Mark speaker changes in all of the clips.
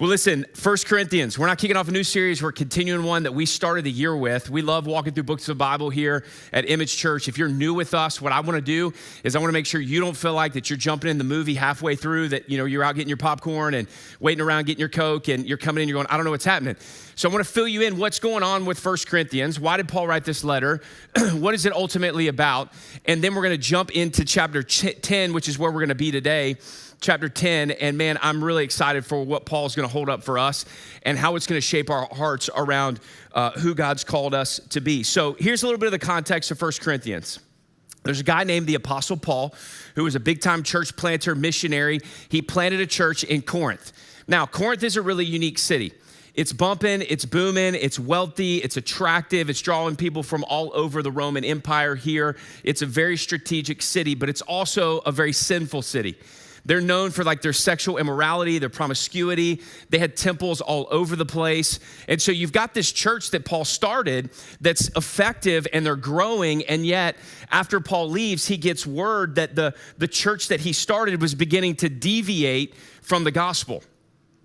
Speaker 1: Well, listen, 1 Corinthians, we're not kicking off a new series. We're continuing one that we started the year with. We love walking through books of the Bible here at Image Church. If you're new with us, what I want to do is I want to make sure you don't feel like that you're jumping in the movie halfway through, that you're out getting your popcorn and waiting around getting your Coke, and you're coming in, you're going, I don't know what's happening. So I want to fill you in what's going on with 1 Corinthians. Why did Paul write this letter? What is it ultimately about? And then we're going to jump into chapter 10, which is where we're going to be today. Chapter 10, and man, I'm really excited for what Paul's going to hold up for us and how it's going to shape our hearts around who God's called us to be. So here's a little bit of the context of 1 Corinthians. There's a guy named the Apostle Paul who was a big-time church planter, missionary. He planted a church in Corinth. Now, Corinth is a really unique city. It's bumping, it's booming, it's wealthy, it's attractive, it's drawing people from all over the Roman Empire here. It's a very strategic city, but it's also a very sinful city. They're known for like their sexual immorality, their promiscuity. They had temples all over the place. And so you've got this church that Paul started that's effective and they're growing. And yet after Paul leaves, he gets word that the church that he started was beginning to deviate from the gospel.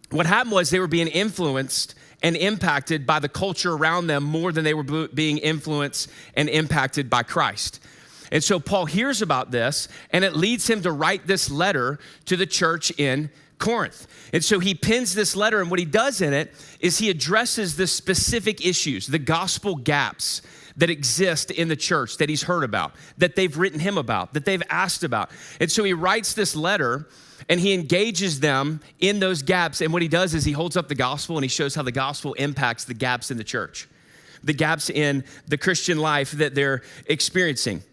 Speaker 1: What happened was they were being influenced and impacted by the culture around them more than they were being influenced and impacted by Christ. And so Paul hears about this, and it leads him to write this letter to the church in Corinth. And so he pens this letter, and what he does in it is he addresses the specific issues, the gospel gaps that exist in the church that he's heard about, that they've written him about, that they've asked about. And so he writes this letter, and he engages them in those gaps. And what he does is he holds up the gospel, and he shows how the gospel impacts the gaps in the church, the gaps in the Christian life that they're experiencing.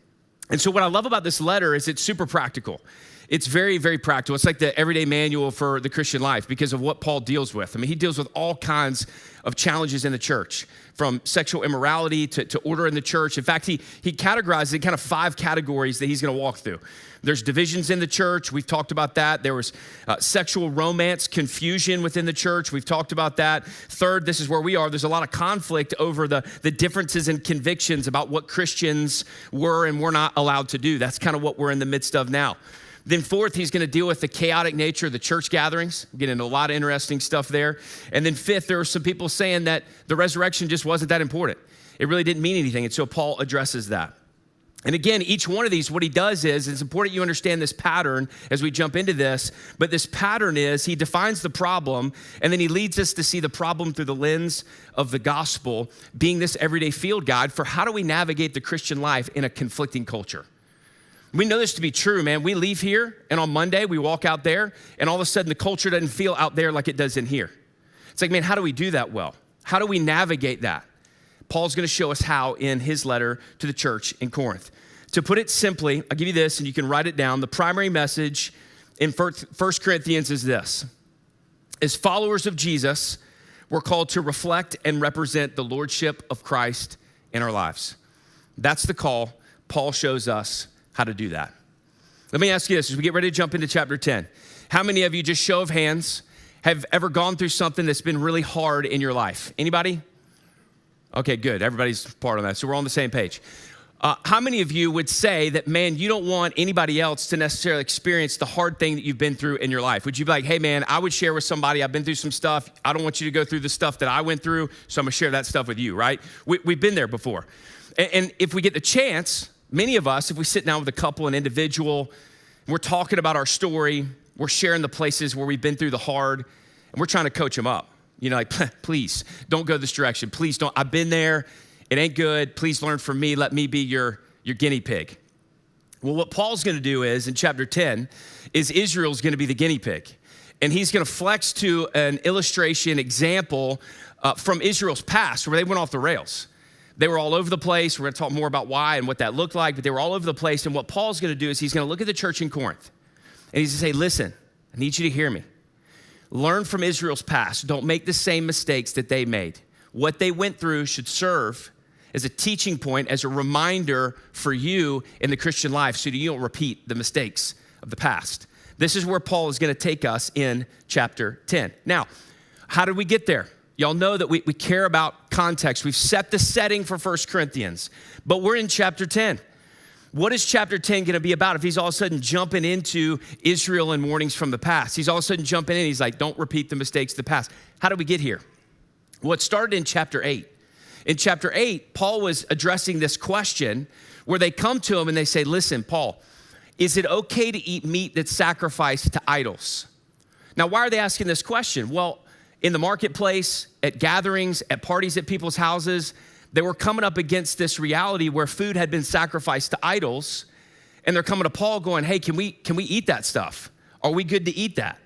Speaker 1: And so what I love about this letter is it's super practical. It's very, very practical. It's like the everyday manual for the Christian life because of what Paul deals with. I mean, he deals with all kinds of challenges in the church, from sexual immorality to order in the church. In fact, he categorizes it in kind of 5 categories that he's going to walk through. There's divisions in the church. We've talked about that. There was sexual romance, confusion within the church. We've talked about that. Third, this is where we are. There's a lot of conflict over the differences in convictions about what Christians were and were not allowed to do. That's kind of what we're in the midst of now. Then fourth, he's going to deal with the chaotic nature of the church gatherings. We'll get into a lot of interesting stuff there. And then fifth, there were some people saying that the resurrection just wasn't that important. It really didn't mean anything. And so Paul addresses that. And again, each one of these, what he does is, it's important you understand this pattern as we jump into this, but this pattern is he defines the problem, and then he leads us to see the problem through the lens of the gospel, being this everyday field guide for how do we navigate the Christian life in a conflicting culture. We know this to be true, man. We leave here, and on Monday, we walk out there, and all of a sudden, the culture doesn't feel out there like it does in here. It's like, man, how do we do that well? How do we navigate that? Paul's going to show us how in his letter to the church in Corinth. To put it simply, I'll give you this, and you can write it down. The primary message in 1 Corinthians is this. As followers of Jesus, we're called to reflect and represent the lordship of Christ in our lives. That's the call. Paul shows us how to do that. Let me ask you this as we get ready to jump into chapter 10. How many of you, just show of hands, have ever gone through something that's been really hard in your life? Anybody? Okay, good. Everybody's part of that. So we're on the same page. How many of you would say that, man, you don't want anybody else to necessarily experience the hard thing that you've been through in your life? Would you be like, hey, man, I would share with somebody, I've been through some stuff. I don't want you to go through the stuff that I went through, so I'm going to share that stuff with you, right? We've been there before. And if we get the chance, many of us, if we sit down with a couple, an individual, we're talking about our story, we're sharing the places where we've been through the hard, and we're trying to coach them up. Like, please, don't go this direction. Please don't. I've been there. It ain't good. Please learn from me. Let me be your guinea pig. Well, what Paul's going to do is, in chapter 10, is Israel's going to be the guinea pig. And he's going to flex to an illustration, example from Israel's past where they went off the rails. They were all over the place. We're going to talk more about why and what that looked like, but they were all over the place. And what Paul's going to do is he's going to look at the church in Corinth, and he's going to say, listen, I need you to hear me. Learn from Israel's past. Don't make the same mistakes that they made. What they went through should serve as a teaching point, as a reminder for you in the Christian life so that you don't repeat the mistakes of the past. This is where Paul is going to take us in chapter 10. Now, how did we get there? Y'all know that we care about context. We've set the setting for 1 Corinthians, but we're in chapter 10. What is chapter 10 going to be about if he's all of a sudden jumping into Israel and warnings from the past? He's all of a sudden jumping in. He's like, don't repeat the mistakes of the past. How did we get here? Well, it started in chapter 8. In chapter 8, Paul was addressing this question where they come to him and they say, listen, Paul, is it okay to eat meat that's sacrificed to idols? Now, why are they asking this question? Well, in the marketplace, at gatherings, at parties at people's houses, they were coming up against this reality where food had been sacrificed to idols, and they're coming to Paul going, hey, can we eat that stuff? Are we good to eat that?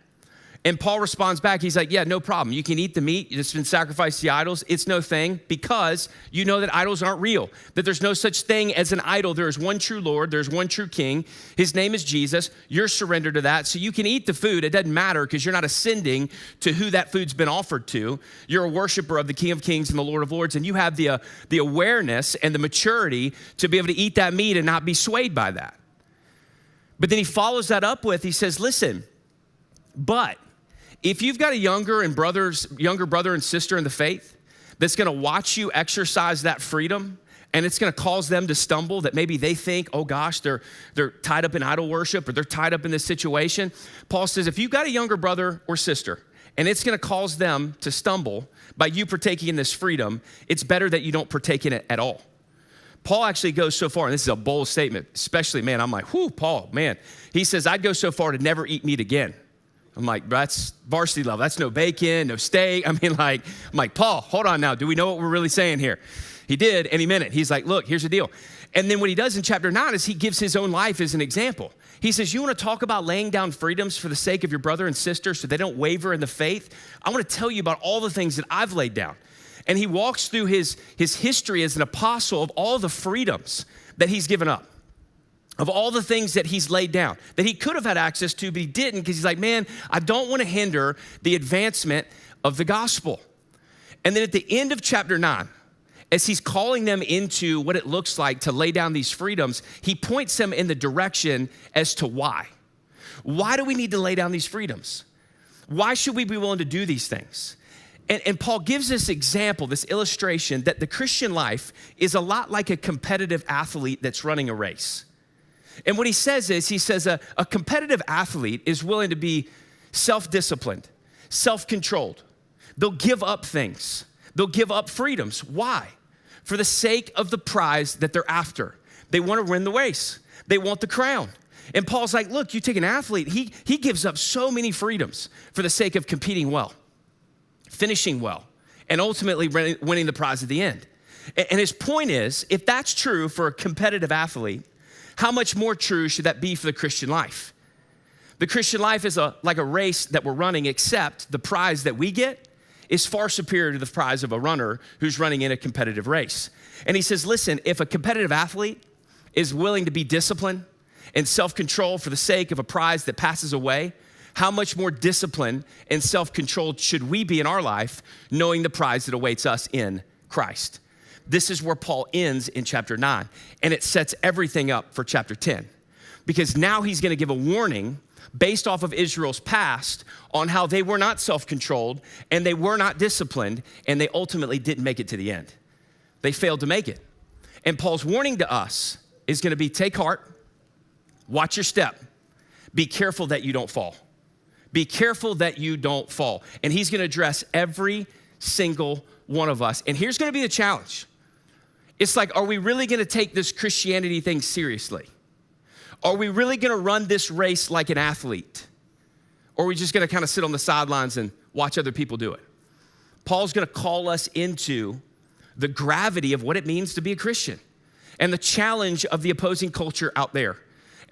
Speaker 1: And Paul responds back, he's like, yeah, no problem. You can eat the meat that's been sacrificed to the idols. It's no thing, because you know that idols aren't real, that there's no such thing as an idol. There is one true Lord. There's one true King. His name is Jesus. You're surrendered to that. So you can eat the food. It doesn't matter because you're not ascending to who that food's been offered to. You're a worshiper of the King of Kings and the Lord of Lords, and you have the awareness and the maturity to be able to eat that meat and not be swayed by that. But then he follows that up with, he says, listen, but if you've got a younger brother and sister in the faith that's gonna watch you exercise that freedom, and it's gonna cause them to stumble, that maybe they think, oh gosh, they're tied up in idol worship, or they're tied up in this situation. Paul says, if you've got a younger brother or sister, and it's gonna cause them to stumble by you partaking in this freedom, it's better that you don't partake in it at all. Paul actually goes so far, and this is a bold statement, especially, man, I'm like, whoo, Paul, man. He says, I'd go so far to never eat meat again. I'm like, that's varsity level. That's no bacon, no steak. I'm like, Paul, hold on now. Do we know what we're really saying here? He did, and he meant it. He's like, look, here's the deal. And then what he does in chapter 9 is he gives his own life as an example. He says, you want to talk about laying down freedoms for the sake of your brother and sister so they don't waver in the faith? I want to tell you about all the things that I've laid down. And he walks through his history as an apostle of all the freedoms that he's given up, of all the things that he's laid down, that he could have had access to, but he didn't, because he's like, man, I don't want to hinder the advancement of the gospel. And then at the end of chapter 9, as he's calling them into what it looks like to lay down these freedoms, he points them in the direction as to why. Why do we need to lay down these freedoms? Why should we be willing to do these things? And Paul gives this example, this illustration, that the Christian life is a lot like a competitive athlete that's running a race. And what he says is, he says a competitive athlete is willing to be self-disciplined, self-controlled. They'll give up things. They'll give up freedoms. Why? For the sake of the prize that they're after. They want to win the race. They want the crown. And Paul's like, look, you take an athlete, he gives up so many freedoms for the sake of competing well, finishing well, and ultimately winning the prize at the end. And his point is, if that's true for a competitive athlete, how much more true should that be for the Christian life? The Christian life is like a race that we're running, except the prize that we get is far superior to the prize of a runner who's running in a competitive race. And he says, listen, if a competitive athlete is willing to be disciplined and self-control for the sake of a prize that passes away, how much more disciplined and self-controlled should we be in our life, knowing the prize that awaits us in Christ? This is where Paul ends in chapter 9, and it sets everything up for chapter 10, because now he's going to give a warning based off of Israel's past on how they were not self-controlled and they were not disciplined, and they ultimately didn't make it to the end. They failed to make it. And Paul's warning to us is going to be, take heart, watch your step, be careful that you don't fall. Be careful that you don't fall. And he's going to address every single one of us. And here's going to be the challenge. It's like, are we really going to take this Christianity thing seriously? Are we really going to run this race like an athlete? Or are we just going to kind of sit on the sidelines and watch other people do it? Paul's going to call us into the gravity of what it means to be a Christian and the challenge of the opposing culture out there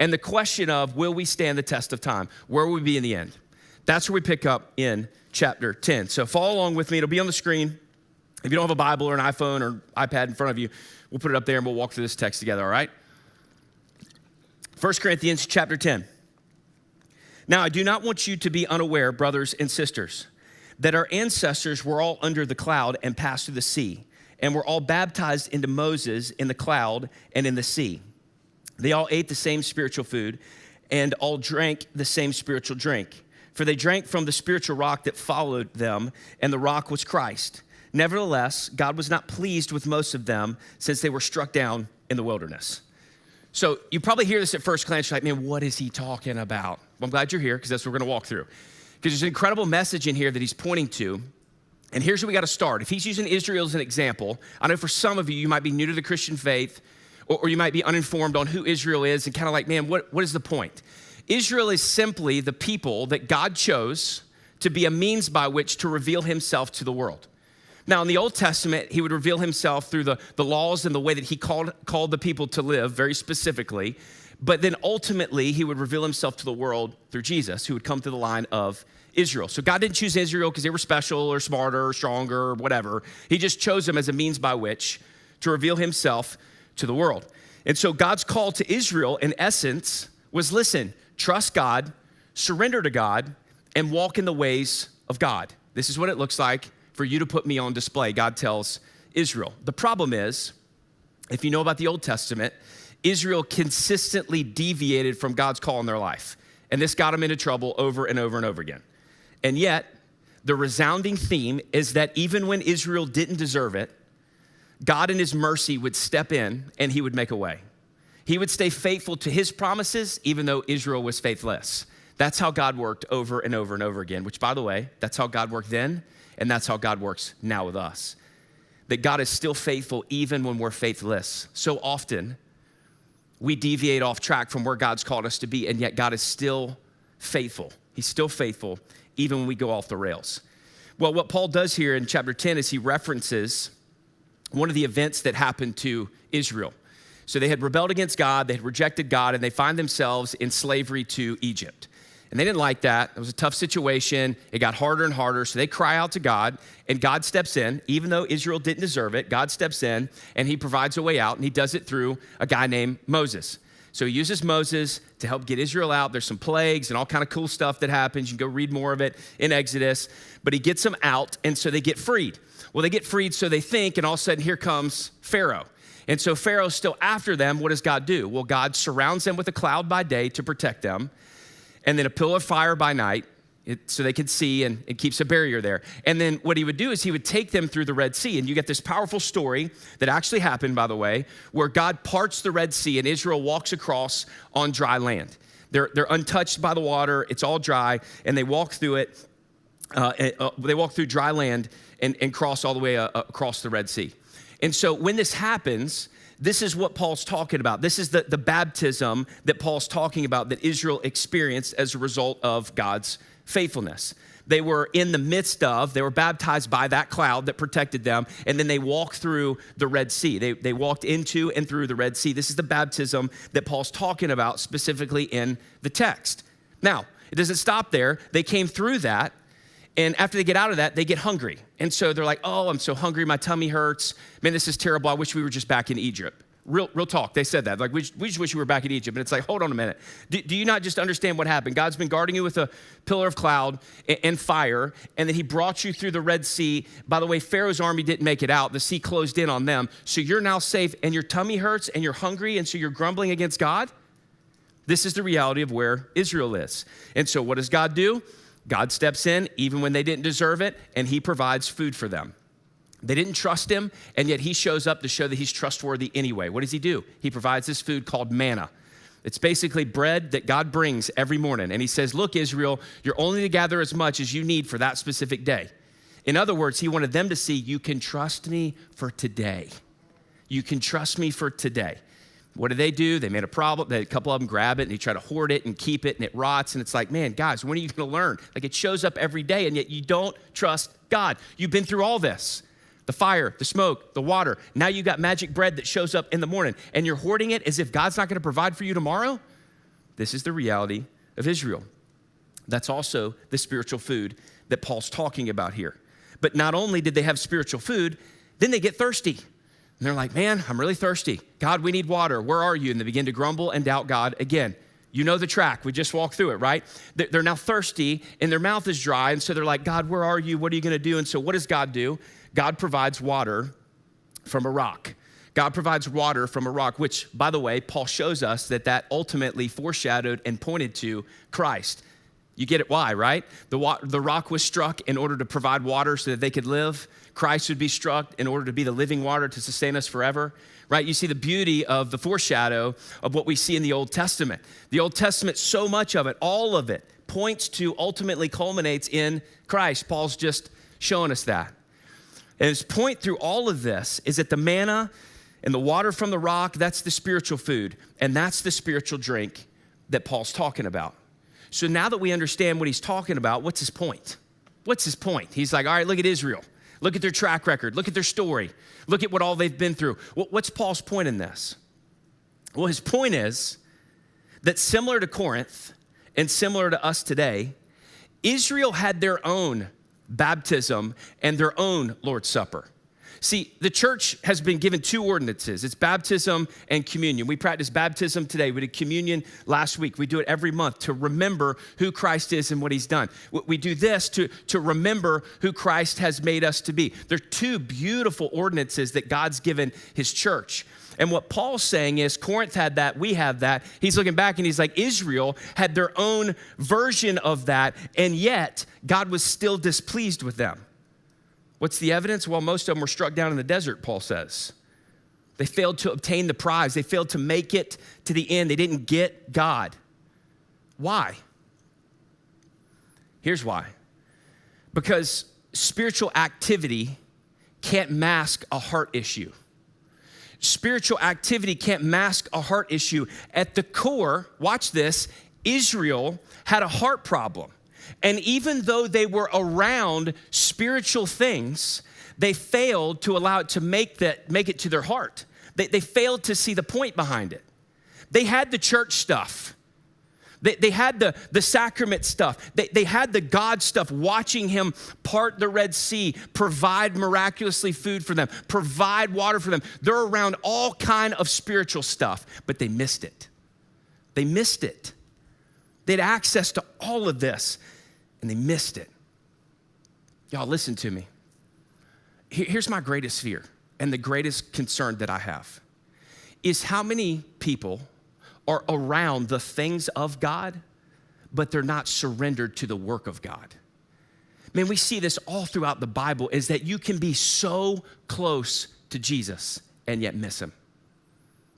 Speaker 1: and the question of, will we stand the test of time? Where will we be in the end? That's where we pick up in chapter 10. So follow along with me. It'll be on the screen. If you don't have a Bible or an iPhone or iPad in front of you, we'll put it up there and we'll walk through this text together, all right? 1 Corinthians chapter 10. Now, I do not want you to be unaware, brothers and sisters, that our ancestors were all under the cloud and passed through the sea, and were all baptized into Moses in the cloud and in the sea. They all ate the same spiritual food and all drank the same spiritual drink. For they drank from the spiritual rock that followed them, and the rock was Christ. Nevertheless, God was not pleased with most of them, since they were struck down in the wilderness. So you probably hear this at first glance, you're like, man, what is he talking about? Well, I'm glad you're here because that's what we're gonna walk through. Because there's an incredible message in here that he's pointing to. And here's where we gotta start. If he's using Israel as an example, I know for some of you, you might be new to the Christian faith, or you might be uninformed on who Israel is and kind of like, man, what is the point? Israel is simply the people that God chose to be a means by which to reveal himself to the world. Now, in the Old Testament, he would reveal himself through the laws and the way that he called the people to live very specifically. But then ultimately, he would reveal himself to the world through Jesus, who would come through the line of Israel. So God didn't choose Israel because they were special or smarter or stronger or whatever. He just chose them as a means by which to reveal himself to the world. And so God's call to Israel, in essence, was listen, trust God, surrender to God, and walk in the ways of God. This is what it looks like for you to put me on display, God tells Israel. The problem is, if you know about the Old Testament, Israel consistently deviated from God's call in their life. And this got them into trouble over and over and over again. And yet, the resounding theme is that even when Israel didn't deserve it, God in his mercy would step in and he would make a way. He would stay faithful to his promises, even though Israel was faithless. That's how God worked over and over and over again, which, by the way, that's how God worked then, and that's how God works now with us. That God is still faithful even when we're faithless. So often, we deviate off track from where God's called us to be, and yet God is still faithful. He's still faithful even when we go off the rails. Well, what Paul does here in chapter 10 is he references one of the events that happened to Israel. So they had rebelled against God, they had rejected God, and they find themselves in slavery to Egypt. And they didn't like that. It was a tough situation. It got harder and harder. So they cry out to God, and God steps in. Even though Israel didn't deserve it, God steps in, and he provides a way out, and he does it through a guy named Moses. So he uses Moses to help get Israel out. There's some plagues and all kind of cool stuff that happens. You can go read more of it in Exodus. But he gets them out, and so they get freed. Well, they get freed, so they think, and all of a sudden, here comes Pharaoh. And so Pharaoh's still after them. What does God do? Well, God surrounds them with a cloud by day to protect them, and then a pillar of fire by night so they could see, and it keeps a barrier there. And then what he would do is he would take them through the Red Sea. And you get this powerful story that actually happened, by the way, where God parts the Red Sea and Israel walks across on dry land. They're untouched by the water. It's all dry, and they walk through it. They walk through dry land and cross all the way across the Red Sea. And so when this happens, this is what Paul's talking about. This is the baptism that Paul's talking about that Israel experienced as a result of God's faithfulness. They were in the midst of, they were baptized by that cloud that protected them, and then they walked through the Red Sea. They walked into and through the Red Sea. This is the baptism that Paul's talking about specifically in the text. Now, it doesn't stop there. They came through that, and after they get out of that, they get hungry. And so they're like, oh, I'm so hungry, my tummy hurts. Man, this is terrible. I wish we were just back in Egypt. Real talk, they said that. Like, we just wish we were back in Egypt. And it's like, hold on a minute. Do you not just understand what happened? God's been guarding you with a pillar of cloud and fire, and then he brought you through the Red Sea. By the way, Pharaoh's army didn't make it out. The sea closed in on them. So you're now safe, and your tummy hurts, and you're hungry, and so you're grumbling against God? This is the reality of where Israel is. And so what does God do? God steps in even when they didn't deserve it, and he provides food for them. They didn't trust him, and yet he shows up to show that he's trustworthy anyway. What does he do? He provides this food called manna. It's basically bread that God brings every morning. And he says, look, Israel, you're only to gather as much as you need for that specific day. In other words, he wanted them to see, you can trust me for today. You can trust me for today. What do? They made a problem. A couple of them grab it, and they try to hoard it and keep it, and it rots. And it's like, man, guys, when are you going to learn? Like, it shows up every day, and yet you don't trust God. You've been through all this. The fire, the smoke, the water. Now you got magic bread that shows up in the morning, and you're hoarding it as if God's not going to provide for you tomorrow? This is the reality of Israel. That's also the spiritual food that Paul's talking about here. But not only did they have spiritual food, then they get thirsty. And they're like, man, I'm really thirsty. God, we need water. Where are you? And they begin to grumble and doubt God again. You know the track. We just walked through it, right? They're now thirsty, and their mouth is dry. And so they're like, God, where are you? What are you going to do? And so what does God do? God provides water from a rock. God provides water from a rock, which, by the way, Paul shows us that ultimately foreshadowed and pointed to Christ. You get it why, right? The rock was struck in order to provide water so that they could live. Christ would be struck in order to be the living water to sustain us forever, right? You see the beauty of the foreshadow of what we see in the Old Testament. The Old Testament, so much of it, all of it, points to, ultimately culminates in Christ. Paul's just showing us that. And his point through all of this is that the manna and the water from the rock, that's the spiritual food, and that's the spiritual drink that Paul's talking about. So now that we understand what he's talking about, what's his point? What's his point? He's like, all right, look at Israel. Look at their track record. Look at their story. Look at what all they've been through. What's Paul's point in this? Well, his point is that similar to Corinth and similar to us today, Israel had their own baptism and their own Lord's Supper. See, the church has been given two ordinances. It's baptism and communion. We practice baptism today. We did communion last week. We do it every month to remember who Christ is and what he's done. We do this to remember who Christ has made us to be. They're two beautiful ordinances that God's given his church. And what Paul's saying is Corinth had that, we have that. He's looking back and he's like, Israel had their own version of that, and yet God was still displeased with them. What's the evidence? Well, most of them were struck down in the desert, Paul says. They failed to obtain the prize. They failed to make it to the end. They didn't get God. Why? Here's why. Because spiritual activity can't mask a heart issue. Spiritual activity can't mask a heart issue. At the core, watch this, Israel had a heart problem. And even though they were around spiritual things, they failed to allow it to make it to their heart. They failed to see the point behind it. They had the church stuff. They had the sacrament stuff. They had the God stuff, watching him part the Red Sea, provide miraculously food for them, provide water for them. They're around all kind of spiritual stuff, but they missed it. They missed it. They had access to all of this, and they missed it. Y'all, listen to me. Here's my greatest fear and the greatest concern that I have is how many people are around the things of God, but they're not surrendered to the work of God. Man, we see this all throughout the Bible, is that you can be so close to Jesus and yet miss him.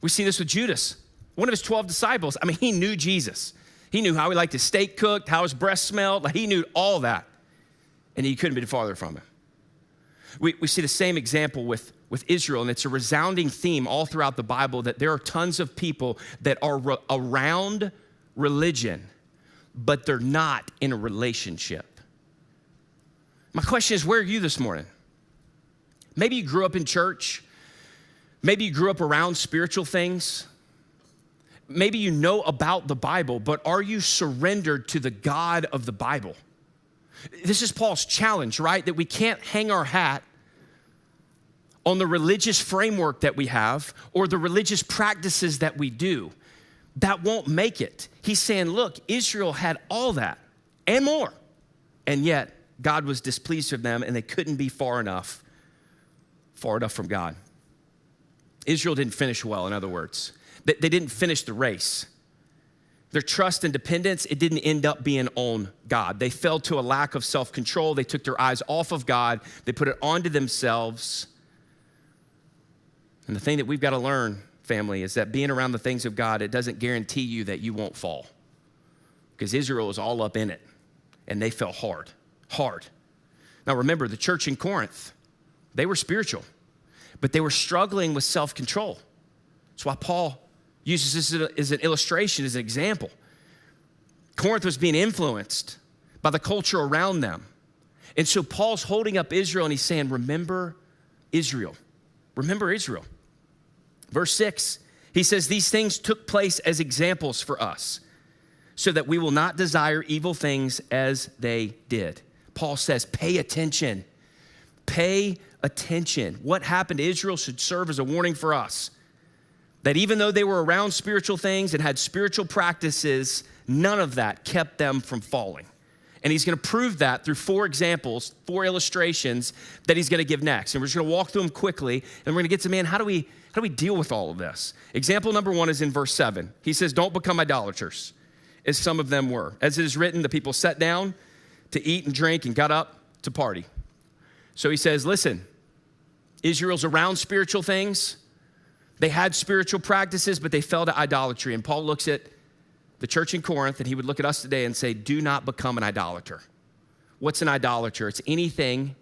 Speaker 1: We see this with Judas, one of his 12 disciples. I mean, he knew Jesus. He knew how he liked his steak cooked, how his breath smelled. Like, he knew all that, and he couldn't be farther from him. We see the same example with Israel, and it's a resounding theme all throughout the Bible that there are tons of people that are around religion, but they're not in a relationship. My question is, where are you this morning? Maybe you grew up in church. Maybe you grew up around spiritual things. Maybe you know about the Bible, but are you surrendered to the God of the Bible? This is Paul's challenge, right? That we can't hang our hat on the religious framework that we have or the religious practices that we do. That won't make it. He's saying, look, Israel had all that and more, and yet God was displeased with them, and they couldn't be far enough from God. Israel didn't finish well, in other words. They didn't finish the race. Their trust and dependence, it didn't end up being on God. They fell to a lack of self-control. They took their eyes off of God. They put it onto themselves. And the thing that we've got to learn, family, is that being around the things of God, it doesn't guarantee you that you won't fall. Because Israel was all up in it, and they fell hard. Now remember, the church in Corinth, they were spiritual, but they were struggling with self-control. That's why Paul uses this as an illustration, as an example. Corinth was being influenced by the culture around them. And so Paul's holding up Israel, and he's saying, remember Israel. Remember Israel. Verse 6, he says, these things took place as examples for us, so that we will not desire evil things as they did. Paul says, pay attention. Pay attention. What happened to Israel should serve as a warning for us. That even though they were around spiritual things and had spiritual practices, none of that kept them from falling. And he's going to prove that through 4 examples, 4 illustrations that he's going to give next. And we're just going to walk through them quickly, and we're going to get to, man, how do we deal with all of this? Example number 1 is in verse 7. He says, don't become idolaters. as some of them were. As it is written, the people sat down to eat and drink and got up to party. So he says, listen, Israel's around spiritual things. They had spiritual practices, but they fell to idolatry. And Paul looks at the church in Corinth, and he would look at us today and say, do not become an idolater. What's an idolater? It's anything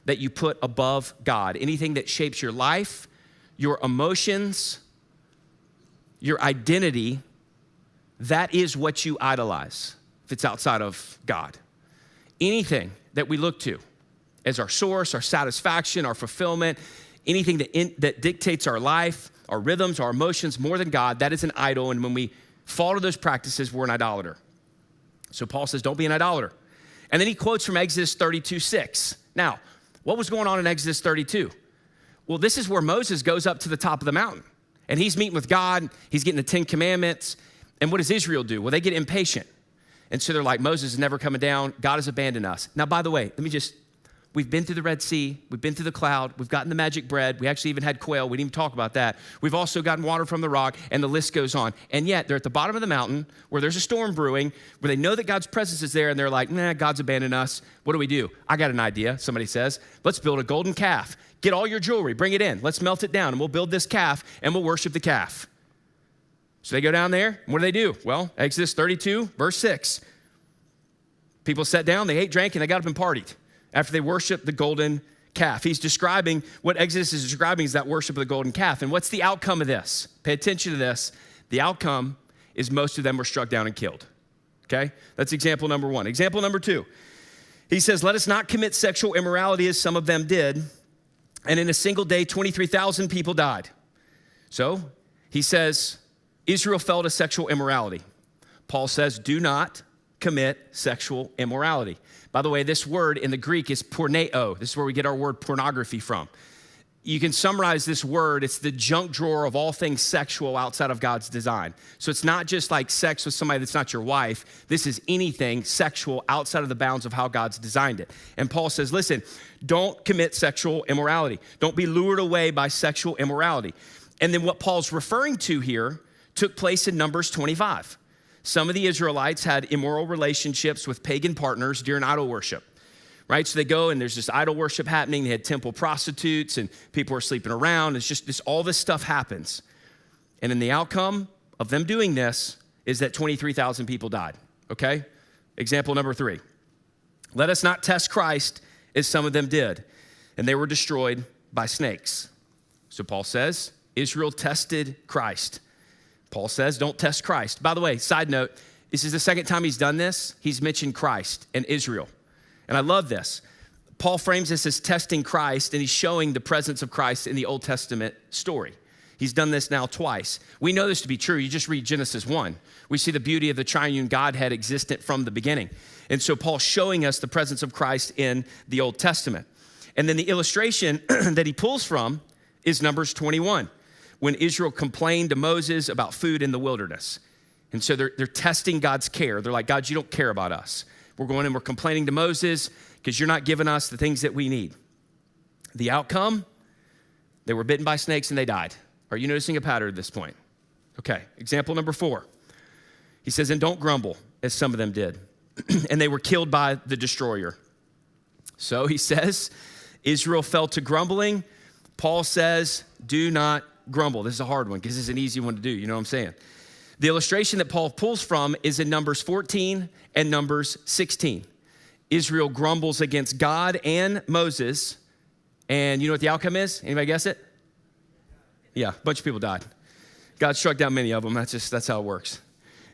Speaker 1: that you put above God, anything that shapes your life, your emotions, your identity. That is what you idolize if it's outside of God. Anything that we look to as our source, our satisfaction, our fulfillment, anything that dictates our life, our rhythms, our emotions more than God, that is an idol. And when we fall to those practices, we're an idolater. So Paul says, don't be an idolater. And then he quotes from Exodus 32:6. Now, what was going on in Exodus 32? Well, this is where Moses goes up to the top of the mountain. And he's meeting with God. He's getting the 10 Commandments. And what does Israel do? Well, they get impatient. And so they're like, Moses is never coming down. God has abandoned us. Now, by the way, we've been through the Red Sea. We've been through the cloud. We've gotten the magic bread. We actually even had quail. We didn't even talk about that. We've also gotten water from the rock, and the list goes on. And yet, they're at the bottom of the mountain where there's a storm brewing, where they know that God's presence is there, and they're like, nah, God's abandoned us. What do? I got an idea, somebody says. Let's build a golden calf. Get all your jewelry. Bring it in. Let's melt it down, and we'll build this calf, and we'll worship the calf. So they go down there, and what do? Well, Exodus 32, verse 6. People sat down, they ate, drank, and they got up and partied after they worshiped the golden calf. He's describing, what Exodus is describing is that worship of the golden calf. And what's the outcome of this? Pay attention to this. The outcome is most of them were struck down and killed. Okay? That's example number one. Example number two. He says, let us not commit sexual immorality as some of them did. And in a single day, 23,000 people died. So he says, Israel fell to sexual immorality. Paul says, do not commit sexual immorality. By the way, this word in the Greek is porneo. This is where we get our word pornography from. You can summarize this word, it's the junk drawer of all things sexual outside of God's design. So it's not just like sex with somebody that's not your wife. This is anything sexual outside of the bounds of how God's designed it. And Paul says, listen, don't commit sexual immorality. Don't be lured away by sexual immorality. And then what Paul's referring to here took place in Numbers 25. Some of the Israelites had immoral relationships with pagan partners during idol worship, right? So they go and there's this idol worship happening. They had temple prostitutes and people are sleeping around. It's just all this stuff happens. And then the outcome of them doing this is that 23,000 people died, okay? Example number 3. Let us not test Christ as some of them did, and they were destroyed by snakes. So Paul says, Israel tested Christ. Paul says, don't test Christ. By the way, side note, this is the second time he's done this. He's mentioned Christ and Israel. And I love this. Paul frames this as testing Christ, and he's showing the presence of Christ in the Old Testament story. He's done this now twice. We know this to be true. You just read Genesis 1. We see the beauty of the triune Godhead existent from the beginning. And so Paul's showing us the presence of Christ in the Old Testament. And then the illustration that he pulls from is Numbers 21. When Israel complained to Moses about food in the wilderness. And so they're testing God's care. They're like, God, you don't care about us. We're going and we're complaining to Moses because you're not giving us the things that we need. The outcome, they were bitten by snakes and they died. Are you noticing a pattern at this point? Okay, example number 4. He says, and don't grumble as some of them did. And they were killed by the destroyer. So he says, Israel fell to grumbling. Paul says, do not grumble. This is a hard one because this is an easy one to do. You know what I'm saying? The illustration that Paul pulls from is in Numbers 14 and Numbers 16. Israel grumbles against God and Moses. And you know what the outcome is? Anybody guess it? Yeah, a bunch of people died. God struck down many of them. That's how it works.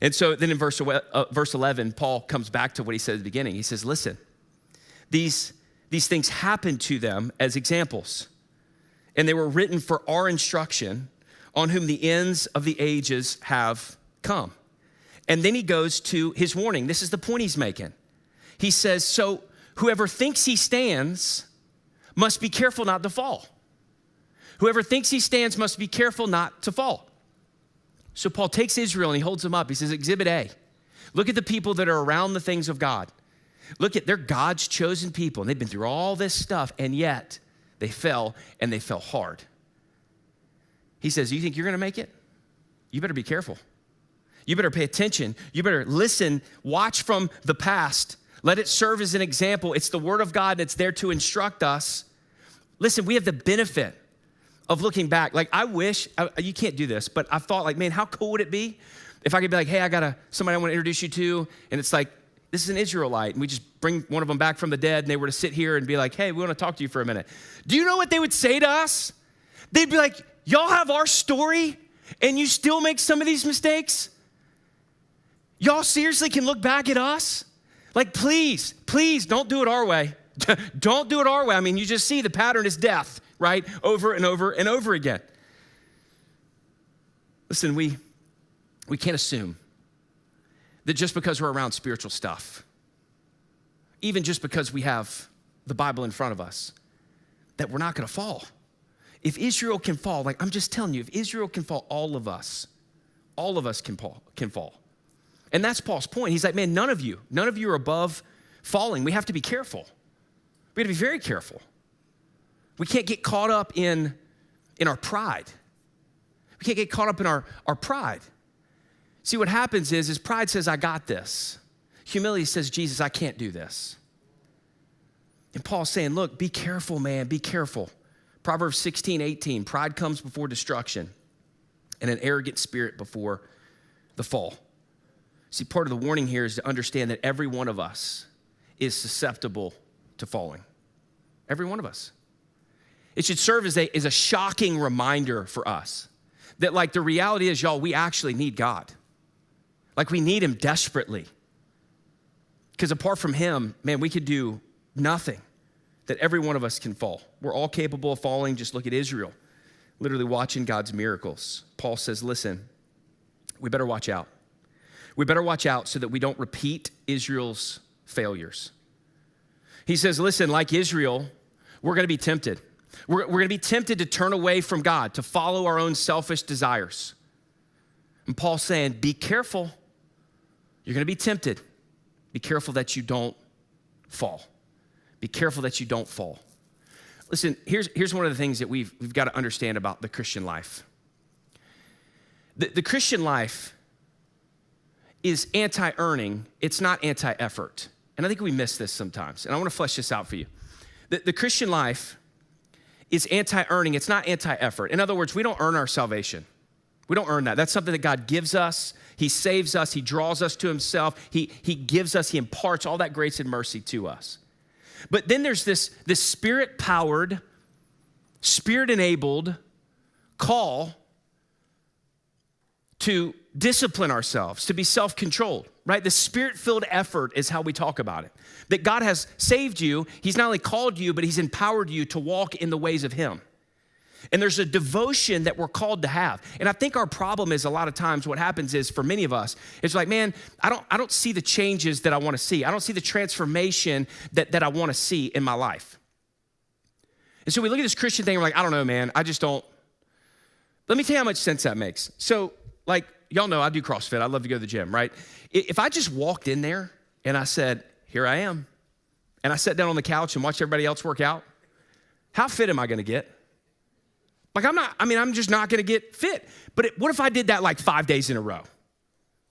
Speaker 1: And so then in verse 11, Paul comes back to what he said at the beginning. He says, listen, these things happened to them as examples. And they were written for our instruction, on whom the ends of the ages have come. And then he goes to his warning. This is the point he's making. He says, so whoever thinks he stands must be careful not to fall. Whoever thinks he stands must be careful not to fall. So Paul takes Israel and he holds them up. He says, Exhibit A. Look at the people that are around the things of God. Look at, they're God's chosen people. And they've been through all this stuff, and yet they fell, and they fell hard. He says, you think you're going to make it? You better be careful. You better pay attention. You better listen, watch from the past. Let it serve as an example. It's the word of God, and it's there to instruct us. Listen, we have the benefit of looking back. Like, I wish, you can't do this, but I've thought, like, man, how cool would it be if I could be like, hey, I got somebody I want to introduce you to, and it's like, this is an Israelite, and we just bring one of them back from the dead, and they were to sit here and be like, hey, we want to talk to you for a minute. Do you know what they would say to us? They'd be like, y'all have our story, and you still make some of these mistakes? Y'all seriously can look back at us? Like, please, don't do it our way. Don't do it our way. I mean, you just see the pattern is death, right? Over and over and over again. Listen, we can't assume that just because we're around spiritual stuff, even just because we have the Bible in front of us, that we're not gonna fall. If Israel can fall, like I'm just telling you, if Israel can fall, all of us can fall. And that's Paul's point. He's like, man, none of you are above falling. We have to be careful. We have to be very careful. We can't get caught up in our pride. We can't get caught up in our pride. See, what happens is pride says, I got this. Humility says, Jesus, I can't do this. And Paul's saying, look, be careful, man, be careful. Proverbs 16:18, pride comes before destruction, and an arrogant spirit before the fall. See, part of the warning here is to understand that every one of us is susceptible to falling. Every one of us. It should serve as a shocking reminder for us that, like, the reality is, y'all, we actually need God. Like, we need him desperately. Because apart from him, man, we could do nothing. That every one of us can fall. We're all capable of falling. Just look at Israel, literally watching God's miracles. Paul says, listen, we better watch out. We better watch out so that we don't repeat Israel's failures. He says, listen, like Israel, we're gonna be tempted. We're gonna be tempted to turn away from God, to follow our own selfish desires. And Paul's saying, be careful. You're gonna be tempted. Be careful that you don't fall. Be careful that you don't fall. Listen, here's one of the things that we've got to understand about the Christian life. The Christian life is anti-earning. It's not anti-effort. And I think we miss this sometimes. And I want to flesh this out for you. The Christian life is anti-earning. It's not anti-effort. In other words, we don't earn our salvation. We don't earn that. That's something that God gives us. He saves us. He draws us to himself. He gives us, he imparts all that grace and mercy to us. But then there's this spirit-powered, spirit-enabled call to discipline ourselves, to be self-controlled, right? The spirit-filled effort is how we talk about it. That God has saved you. He's not only called you, but he's empowered you to walk in the ways of him. And there's a devotion that we're called to have. And I think our problem is a lot of times what happens is, for many of us, it's like, man, I don't see the changes that I want to see. I don't see the transformation that I want to see in my life. And so we look at this Christian thing, we're like, I don't know, man, I just don't. Let me tell you how much sense that makes. So, like, y'all know I do CrossFit. I love to go to the gym, right? If I just walked in there and I said, here I am, and I sat down on the couch and watched everybody else work out, how fit am I going to get? Like, I'm just not gonna get fit. But what if I did that like 5 days in a row?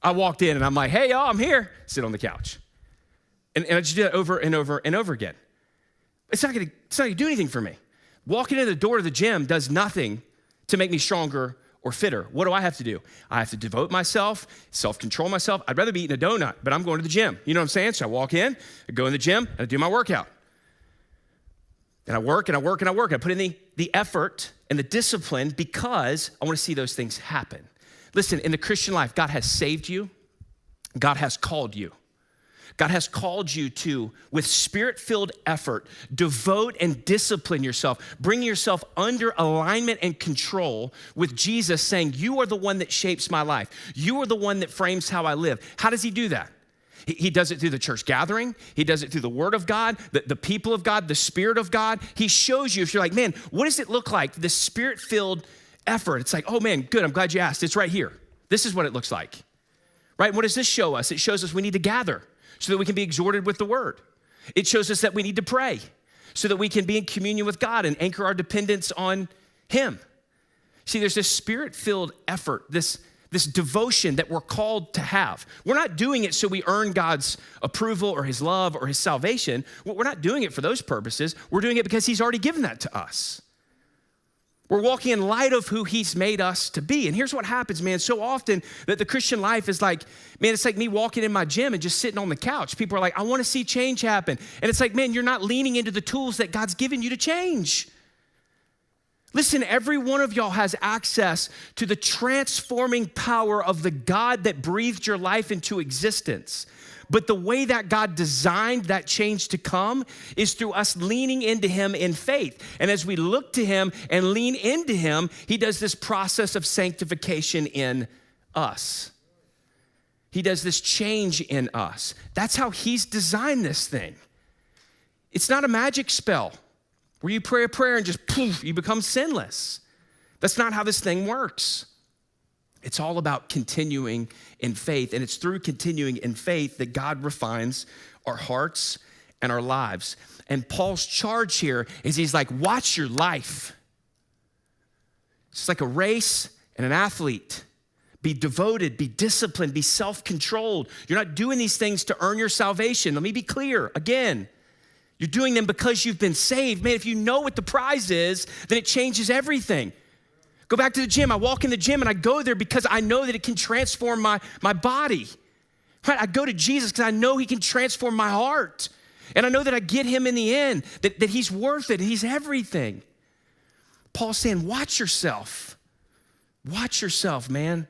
Speaker 1: I walked in and I'm like, hey, y'all, I'm here. Sit on the couch. And I just did it over and over and over again. It's not gonna do anything for me. Walking in the door of the gym does nothing to make me stronger or fitter. What do I have to do? I have to devote myself, self-control myself. I'd rather be eating a donut, but I'm going to the gym. You know what I'm saying? So I walk in, I go in the gym, and I do my workout. And I work and I work and I work. I put in the effort and the discipline because I want to see those things happen. Listen, in the Christian life, God has saved you. God has called you. God has called you to, with spirit-filled effort, devote and discipline yourself. Bring yourself under alignment and control with Jesus, saying, you are the one that shapes my life. You are the one that frames how I live. How does he do that? He does it through the church gathering. He does it through the word of God, the people of God, the spirit of God. He shows you, if you're like, man, what does it look like? This spirit-filled effort. It's like, oh man, good, I'm glad you asked. It's right here. This is what it looks like, right? What does this show us? It shows us we need to gather so that we can be exhorted with the word. It shows us that we need to pray so that we can be in communion with God and anchor our dependence on him. See, there's this spirit-filled effort, this this devotion that we're called to have. We're not doing it so we earn God's approval or his love or his salvation. We're not doing it for those purposes. We're doing it because he's already given that to us. We're walking in light of who he's made us to be. And here's what happens, man. So often that the Christian life is like, man, it's like me walking in my gym and just sitting on the couch. People are like, I want to see change happen. And it's like, man, you're not leaning into the tools that God's given you to change. Listen, every one of y'all has access to the transforming power of the God that breathed your life into existence. But the way that God designed that change to come is through us leaning into him in faith. And as we look to him and lean into him, he does this process of sanctification in us. He does this change in us. That's how he's designed this thing. It's not a magic spell where you pray a prayer and just poof, you become sinless. That's not how this thing works. It's all about continuing in faith, and it's through continuing in faith that God refines our hearts and our lives. And Paul's charge here is he's like, watch your life. It's like a race and an athlete. Be devoted, be disciplined, be self-controlled. You're not doing these things to earn your salvation. Let me be clear again. You're doing them because you've been saved. Man, if you know what the prize is, then it changes everything. Go back to the gym. I walk in the gym and I go there because I know that it can transform my body. Right? I go to Jesus because I know he can transform my heart. And I know that I get him in the end, that he's worth it. He's everything. Paul's saying, watch yourself. Watch yourself, man.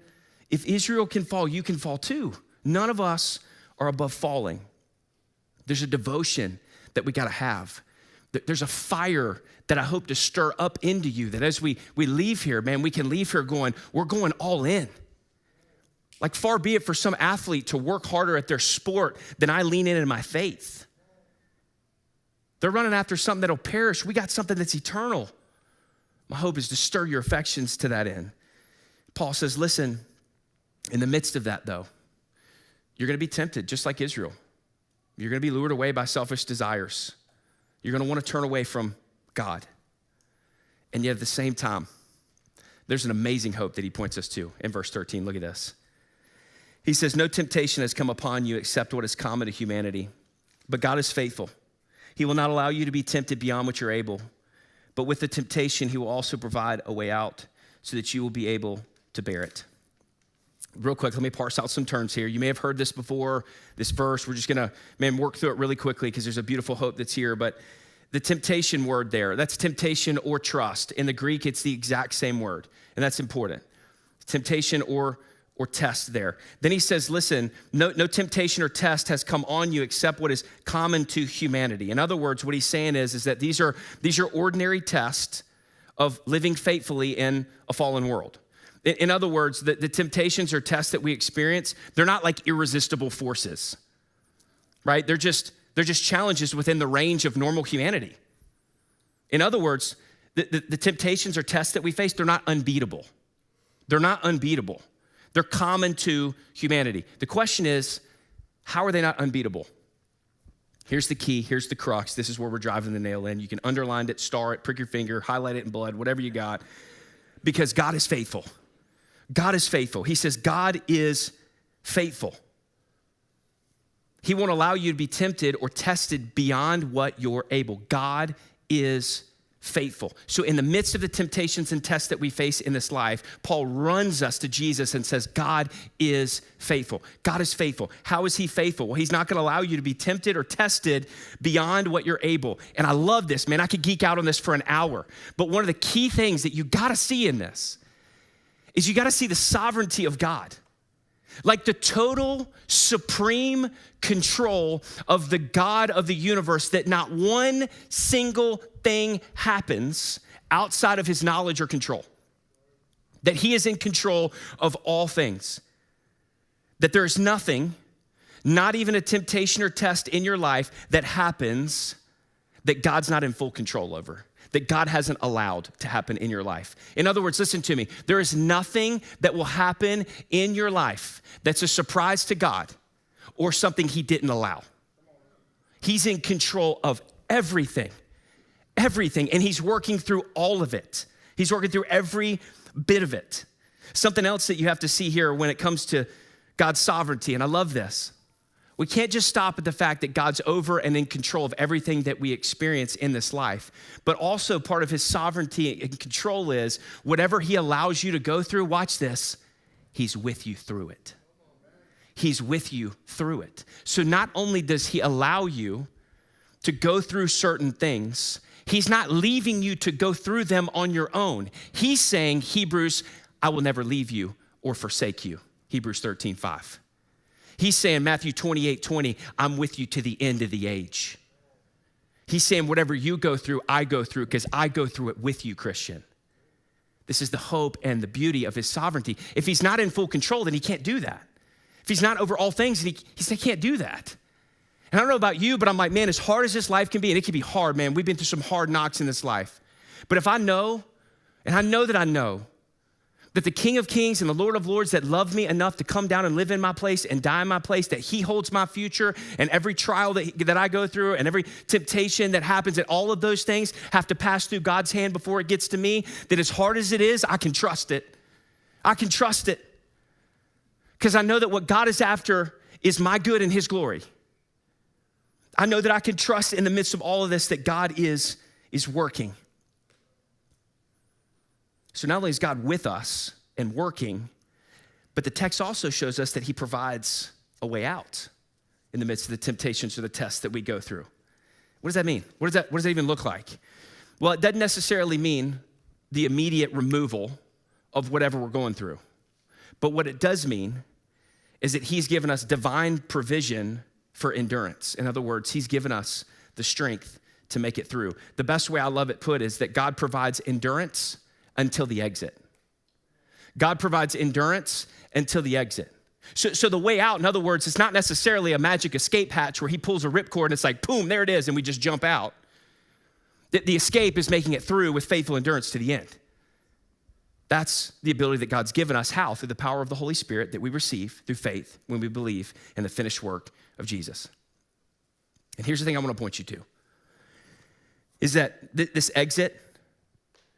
Speaker 1: If Israel can fall, you can fall too. None of us are above falling. There's a devotion that we gotta have. There's a fire that I hope to stir up into you, that as we leave here, man, we can leave here going, we're going all in. Like far be it for some athlete to work harder at their sport than I lean in my faith. They're running after something that'll perish. We got something that's eternal. My hope is to stir your affections to that end. Paul says, listen, in the midst of that though, you're gonna be tempted just like Israel. You're gonna be lured away by selfish desires. You're gonna wanna turn away from God. And yet at the same time, there's an amazing hope that he points us to in verse 13. Look at this. He says, no temptation has come upon you except what is common to humanity. But God is faithful. He will not allow you to be tempted beyond what you're able. But with the temptation, he will also provide a way out so that you will be able to bear it. Real quick, let me parse out some terms here. You may have heard this before, this verse. We're just gonna, work through it really quickly because there's a beautiful hope that's here. But the temptation word there, that's temptation or trust. In the Greek, it's the exact same word, and that's important. Temptation or test there. Then he says, listen, no temptation or test has come on you except what is common to humanity. In other words, what he's saying is that these are ordinary tests of living faithfully in a fallen world. In other words, the temptations or tests that we experience, they're not like irresistible forces, right? They're just challenges within the range of normal humanity. In other words, the temptations or tests that we face, they're not unbeatable. They're not unbeatable. They're common to humanity. The question is, how are they not unbeatable? Here's the key, here's the crux. This is where we're driving the nail in. You can underline it, star it, prick your finger, highlight it in blood, whatever you got, because God is faithful. God is faithful. He says God is faithful. He won't allow you to be tempted or tested beyond what you're able. God is faithful. So in the midst of the temptations and tests that we face in this life, Paul runs us to Jesus and says, God is faithful. God is faithful. How is he faithful? Well, he's not going to allow you to be tempted or tested beyond what you're able. And I love this, man. I could geek out on this for an hour. But one of the key things that you got to see in this is you got to see the sovereignty of God. Like the total supreme control of the God of the universe, that not one single thing happens outside of his knowledge or control. That he is in control of all things. That there is nothing, not even a temptation or test in your life that happens that God's not in full control over. That God hasn't allowed to happen in your life. In other words, listen to me. There is nothing that will happen in your life that's a surprise to God or something he didn't allow. He's in control of everything, and he's working through all of it. He's working through every bit of it. Something else that you have to see here when it comes to God's sovereignty, and I love this. We can't just stop at the fact that God's over and in control of everything that we experience in this life, but also part of his sovereignty and control is whatever he allows you to go through, watch this, he's with you through it. He's with you through it. So not only does he allow you to go through certain things, he's not leaving you to go through them on your own. He's saying, Hebrews, I will never leave you or forsake you. Hebrews 13:5. He's saying, Matthew 28:20, I'm with you to the end of the age. He's saying, whatever you go through, I go through, because I go through it with you, Christian. This is the hope and the beauty of his sovereignty. If he's not in full control, then he can't do that. If he's not over all things, then he can't do that. And I don't know about you, but I'm like, man, as hard as this life can be, and it can be hard, man. We've been through some hard knocks in this life. But if I know, and I know that the King of Kings and the Lord of Lords that loved me enough to come down and live in my place and die in my place, that he holds my future, and every trial that I go through and every temptation that happens, that all of those things have to pass through God's hand before it gets to me, that as hard as it is, I can trust it. I can trust it. Because I know that what God is after is my good and his glory. I know that I can trust in the midst of all of this that God is working. So not only is God with us and working, but the text also shows us that he provides a way out in the midst of the temptations or the tests that we go through. What does that mean? What does that even look like? Well, it doesn't necessarily mean the immediate removal of whatever we're going through. But what it does mean is that he's given us divine provision for endurance. In other words, he's given us the strength to make it through. The best way I love it put is that God provides endurance until the exit. God provides endurance until the exit. So the way out, in other words, it's not necessarily a magic escape hatch where he pulls a ripcord and it's like, boom, there it is, and we just jump out. The escape is making it through with faithful endurance to the end. That's the ability that God's given us. How? Through the power of the Holy Spirit that we receive through faith when we believe in the finished work of Jesus. And here's the thing I want to point you to, is that this exit,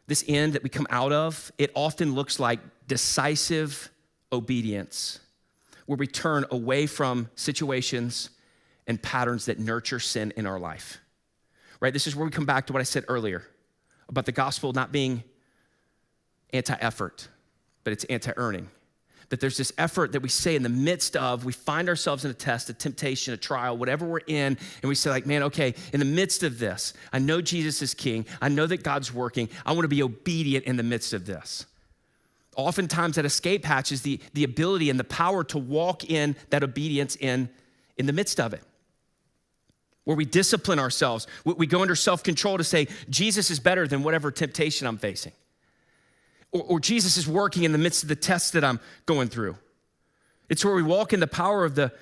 Speaker 1: this end that we come out of, it often looks like decisive obedience, where we turn away from situations and patterns that nurture sin in our life, right? This is where we come back to what I said earlier about the gospel not being anti-effort, but it's anti-earning. That there's this effort that we say in the midst of, we find ourselves in a test, a temptation, a trial, whatever we're in, and we say like, man, okay, in the midst of this, I know Jesus is king. I know that God's working. I want to be obedient in the midst of this. Oftentimes that escape hatch is the ability and the power to walk in that obedience in the midst of it, where we discipline ourselves. We go under self-control to say, Jesus is better than whatever temptation I'm facing. Or Jesus is working in the midst of the tests that I'm going through. It's where we walk in the power of the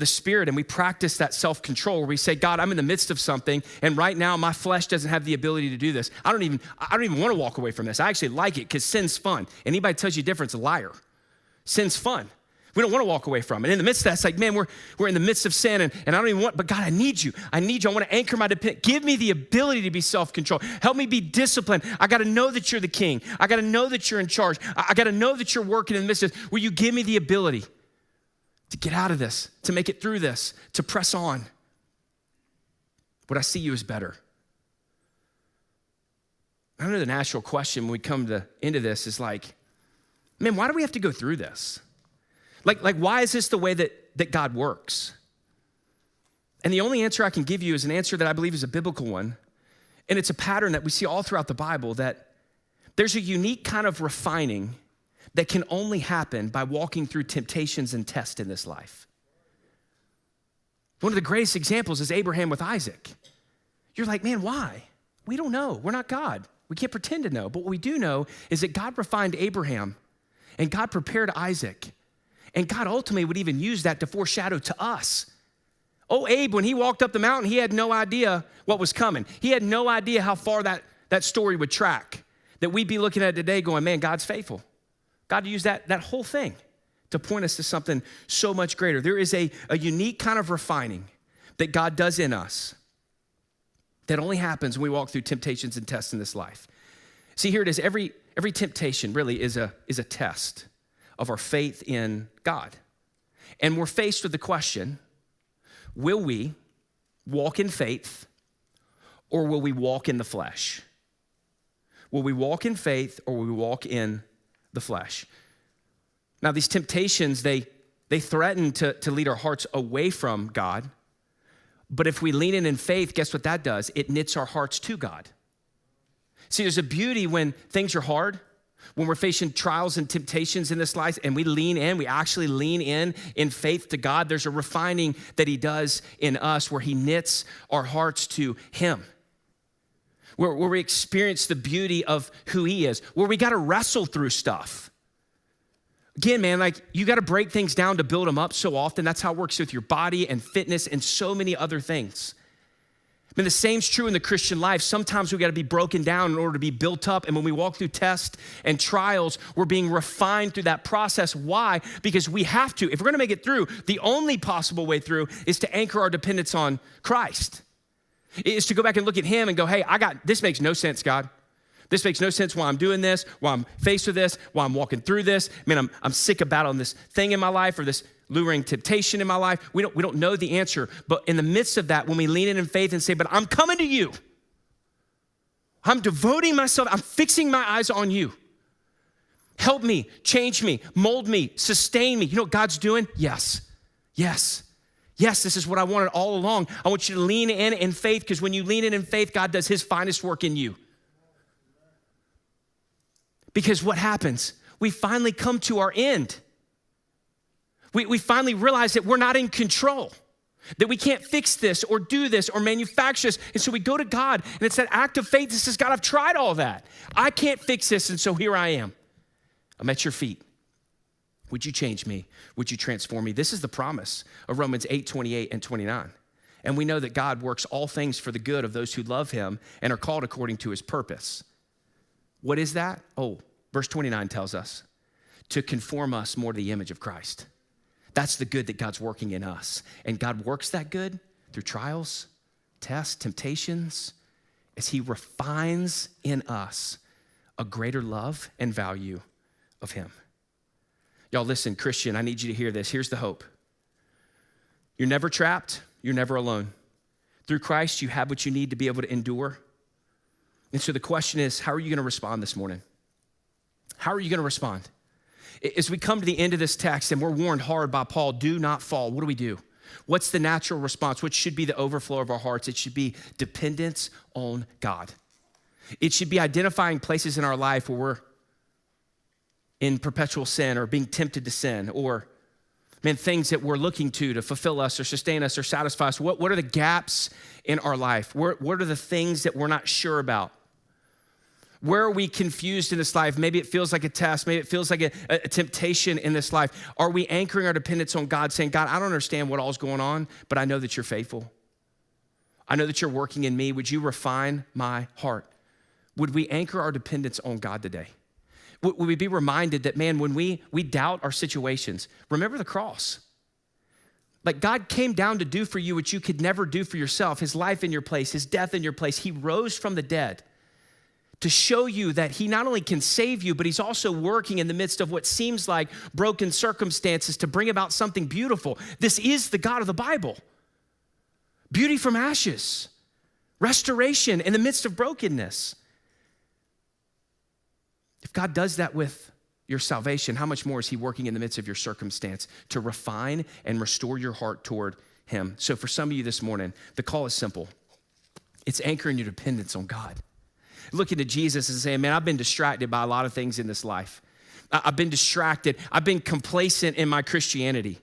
Speaker 1: Spirit and we practice that self-control where we say, God, I'm in the midst of something and right now my flesh doesn't have the ability to do this. I don't even want to walk away from this. I actually like it because sin's fun. Anybody tells you different is a liar. Sin's fun. We don't want to walk away from it. In the midst of that, it's like, man, we're in the midst of sin and I don't even want, but God, I need you. I want to anchor my dependence. Give me the ability to be self-controlled. Help me be disciplined. I got to know that you're the king. I got to know that you're in charge. I got to know that you're working in the midst of this. Will you give me the ability to get out of this, to make it through this, to press on? What I see you is better. I know the natural question when we come to the end of this is like, man, why do we have to go through this? Like, why is this the way that God works? And the only answer I can give you is an answer that I believe is a biblical one. And it's a pattern that we see all throughout the Bible, that there's a unique kind of refining that can only happen by walking through temptations and tests in this life. One of the greatest examples is Abraham with Isaac. You're like, man, why? We don't know. We're not God. We can't pretend to know. But what we do know is that God refined Abraham and God prepared Isaac. And God ultimately would even use that to foreshadow to us. Oh, Abe, when he walked up the mountain, he had no idea what was coming. He had no idea how far that story would track, that we'd be looking at it today going, man, God's faithful. God used that whole thing to point us to something so much greater. There is a unique kind of refining that God does in us that only happens when we walk through temptations and tests in this life. See, here it is. Every temptation really is a test. of our faith in God. And we're faced with the question, will we walk in faith or will we walk in the flesh? Will we walk in faith or will we walk in the flesh? Now, these temptations, they threaten to lead our hearts away from God. But if we lean in faith, guess what that does? It knits our hearts to God. See, there's a beauty when things are hard, when we're facing trials and temptations in this life, and we actually lean in faith to God. There's a refining that he does in us where he knits our hearts to him, where we experience the beauty of who he is, where we got to wrestle through stuff. Again, man, like you got to break things down to build them up so often. That's how it works with your body and fitness and so many other things. I mean, the same's true in the Christian life. Sometimes we got to be broken down in order to be built up. And when we walk through tests and trials, we're being refined through that process. Why? Because we have to. If we're going to make it through, the only possible way through is to anchor our dependence on Christ. It is to go back and look at him and go, hey, this makes no sense, God. This makes no sense why I'm doing this, why I'm faced with this, why I'm walking through this. Man, I'm sick of battling this thing in my life or this luring temptation in my life. We don't know the answer. But in the midst of that, when we lean in faith and say, but I'm coming to you. I'm devoting myself. I'm fixing my eyes on you. Help me, change me, mold me, sustain me. You know what God's doing? Yes. This is what I wanted all along. I want you to lean in faith, because when you lean in faith, God does his finest work in you. Because what happens? We finally come to our end. We finally realize that we're not in control, that we can't fix this or do this or manufacture this. And so we go to God, and it's that act of faith that says, God, I've tried all that. I can't fix this, and so here I am. I'm at your feet. Would you change me? Would you transform me? This is the promise of Romans 8:28 and 29. And we know that God works all things for the good of those who love him and are called according to his purpose. What is that? Oh, verse 29 tells us to conform us more to the image of Christ. That's the good that God's working in us. And God works that good through trials, tests, temptations, as he refines in us a greater love and value of him. Y'all listen, Christian, I need you to hear this. Here's the hope. You're never trapped. You're never alone. Through Christ, you have what you need to be able to endure. And so the question is, how are you going to respond this morning? How are you going to respond? As we come to the end of this text and we're warned hard by Paul, do not fall. What do? What's the natural response? What should be the overflow of our hearts? It should be dependence on God. It should be identifying places in our life where we're in perpetual sin or being tempted to sin, or things that we're looking to fulfill us or sustain us or satisfy us. What are the gaps in our life? What are the things that we're not sure about? Where are we confused in this life? Maybe it feels like a test. Maybe it feels like a temptation in this life. Are we anchoring our dependence on God, saying, God, I don't understand what all's going on, but I know that you're faithful. I know that you're working in me. Would you refine my heart? Would we anchor our dependence on God today? Would we be reminded that, man, when we doubt our situations, remember the cross. Like God came down to do for you what you could never do for yourself, his life in your place, his death in your place. He rose from the dead to show you that he not only can save you, but he's also working in the midst of what seems like broken circumstances to bring about something beautiful. This is the God of the Bible. Beauty from ashes, restoration in the midst of brokenness. If God does that with your salvation, how much more is he working in the midst of your circumstance to refine and restore your heart toward him? So for some of you this morning, the call is simple. It's anchoring your dependence on God. Looking to Jesus and saying, man, I've been distracted by a lot of things in this life. I've been distracted. I've been complacent in my Christianity.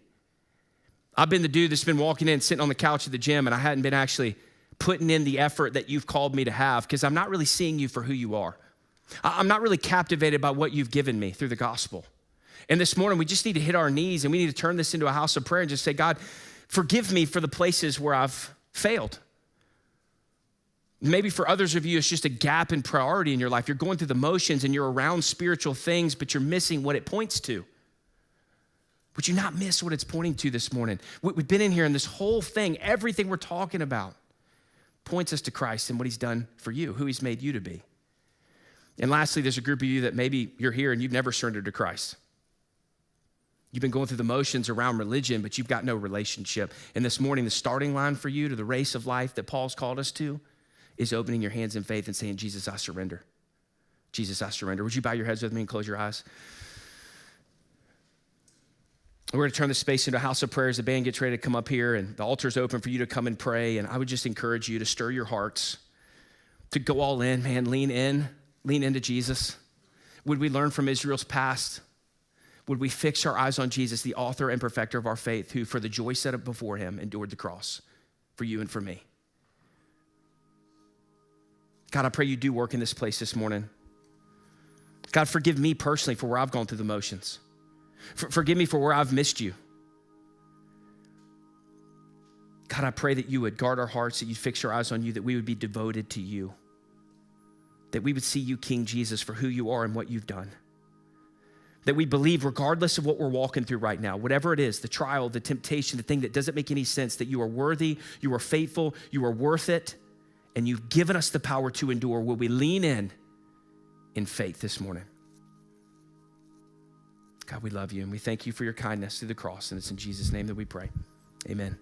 Speaker 1: I've been the dude that's been walking in, sitting on the couch at the gym, and I hadn't been actually putting in the effort that you've called me to have, because I'm not really seeing you for who you are. I'm not really captivated by what you've given me through the gospel. And this morning, we just need to hit our knees, and we need to turn this into a house of prayer and just say, God, forgive me for the places where I've failed. Maybe for others of you, it's just a gap in priority in your life. You're going through the motions and you're around spiritual things, but you're missing what it points to. Would you not miss what it's pointing to this morning? We've been in here, and this whole thing, everything we're talking about, points us to Christ and what he's done for you, who he's made you to be. And lastly, there's a group of you that maybe you're here and you've never surrendered to Christ. You've been going through the motions around religion, but you've got no relationship. And this morning, the starting line for you to the race of life that Paul's called us to is opening your hands in faith and saying, Jesus, I surrender. Jesus, I surrender. Would you bow your heads with me and close your eyes? We're going to turn the space into a house of prayer as the band gets ready to come up here, and the altar's open for you to come and pray. And I would just encourage you to stir your hearts, to go all in, man, lean into Jesus. Would we learn from Israel's past? Would we fix our eyes on Jesus, the author and perfecter of our faith, who for the joy set up before him endured the cross for you and for me? God, I pray you do work in this place this morning. God, forgive me personally for where I've gone through the motions. Forgive me for where I've missed you. God, I pray that you would guard our hearts, that you'd fix our eyes on you, that we would be devoted to you, that we would see you, King Jesus, for who you are and what you've done, that we believe regardless of what we're walking through right now, whatever it is, the trial, the temptation, the thing that doesn't make any sense, that you are worthy, you are faithful, you are worth it, and you've given us the power to endure. Will we lean in faith this morning? God, we love you and we thank you for your kindness through the cross, and it's in Jesus' name that we pray. Amen.